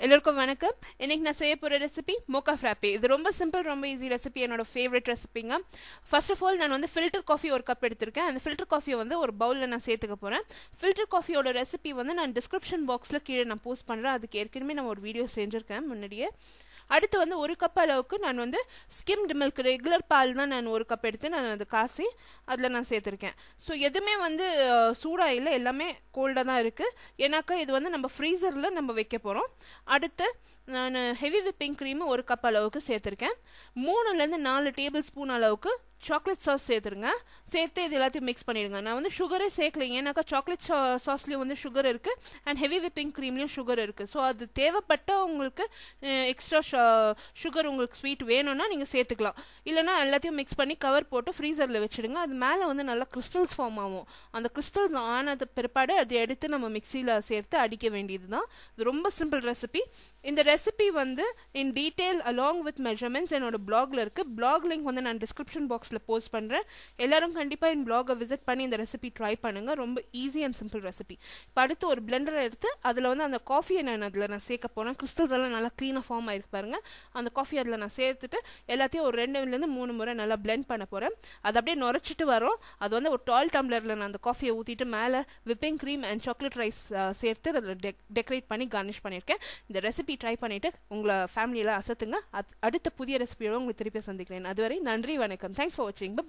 எல்லாருக்கும் வணக்கம். இன்னைக்கு நான் செய்ய போகிற ரெசிபி மோக்கா ஃப்ராப்பே. இது ரொம்ப சிம்பிள், ரொம்ப ஈஸி ரெசிபி, என்னோட ஃபேவரட் ரெசிபிங்க. ஃபர்ஸ்ட் ஆஃப் ஆல் நான் ஃபில்டர் காஃபி ஒரு கப் எடுத்திருக்கேன். அந்த ஃபில்டர் காஃபியை ஒரு பவுலில் நான் சேர்த்துக்க போகிறேன். ஃபில்டர் காஃபியோட ரெசிபி நான் டிஸ்கிரிப்ஷன் பாக்ஸில் கீழே நான் போஸ்ட் பண்ணுறேன். அதுக்கு ஏற்கனவே நான் ஒரு வீடியோ செஞ்சுருக்கேன் முன்னாடியே. அடுத்து ஒரு கப் அளவுக்கு நான் ஸ்கிம்டு மில்க், ரெகுலர் பால் தான் நான் ஒரு கப் எடுத்து நான் அது காசி அதில் நான் சேர்த்துருக்கேன். ஸோ எதுவுமே சூடாக இல்லை, எல்லாமே கோல்டாக தான் இருக்குது. ஏன்னாக்கா இது நம்ம ஃப்ரீசரில் நம்ம வைக்க போகிறோம். அடுத்து நான் ஹெவி விப்பிங் க்ரீமு ஒரு கப் அளவுக்கு சேர்த்துருக்கேன். 3லேருந்து 4 டேபிள் ஸ்பூன் அளவுக்கு சாக்லேட் சாஸ் சேர்த்துருங்க. சேர்த்து இது எல்லாத்தையும் மிக்ஸ் பண்ணிடுங்க. நான் சுகரே சேர்க்கலைங்க, ஏன்னாக்கா சாக்லேட் சாஸ்லேயும் சுகர் இருக்குது அண்ட் ஹெவி விப்பிங் க்ரீம்லேயும் சுகர் இருக்குது. ஸோ அது தேவைப்பட்ட உங்களுக்கு எக்ஸ்ட்ரா சுகர், உங்களுக்கு ஸ்வீட் வேணும்னா நீங்கள் சேர்த்துக்கலாம். இல்லைனா எல்லாத்தையும் மிக்ஸ் பண்ணி கவர் போட்டு ஃப்ரீசரில் வச்சுடுங்க. அது மேலே நல்லா கிறிஸ்டல்ஸ் ஃபார்ம் ஆகும். அந்த கிறிஸ்டல்ஸ் ஆனது பிற்பாடு அதை எடுத்து நம்ம மிக்சியில் சேர்த்து அடிக்க வேண்டியது தான். இது ரொம்ப சிம்பிள் ரெசிபி. இந்த recipe in detail along with measurements என்னோட பிளாக்ல இருக்கு. பிளாக் லிங்க் நான் டிஸ்கிரிப்ஷன் பாக்ஸில் போஸ்ட் பண்றேன். எல்லாரும் கண்டிப்பா இந்த பிளாகை விசிட் பண்ணி இந்த ரெசிபி ட்ரை பண்ணுங்க. ரொம்ப ஈஸி அண்ட் சிம்பிள் ரெசிபி. இப்போ அடுத்து ஒரு பிளெண்டரை எடுத்து அதில் அந்த காஃபியை நான் சேர்க்க போறேன். கிறிஸ்டல்ஸ் எல்லாம் நல்லா க்ளீனாக ஃபார்ம் ஆயிருக்கு பாருங்க. அந்த காஃபி அதில் நான் சேர்த்துட்டு எல்லாத்தையும் ஒரு 2லேருந்து 3 முறை நல்லா பிளெண்ட் பண்ண போறேன். அது அப்படியே நுரைச்சிட்டு வரும். அது ஒரு டால் டம்ளர்ல நான் அந்த காஃபியை ஊற்றிட்டு மேலே whipping cream and chocolate rice சேர்த்து அதில் டெக்கரேட் பண்ணி கார்னிஷ் பண்ணியிருக்கேன். இந்த ரெசிபி ட்ரை பண்ணிட்டு உங்களை ஃபேமிலியெல்லாம் அசத்துங்க. அடுத்த புதிய ரெசிபியோட உங்களுக்கு திருப்பி சந்திக்கிறேன். அதுவரை நன்றி, வணக்கம். தேங்க்ஸ் ஃபார் வாட்சிங். பை.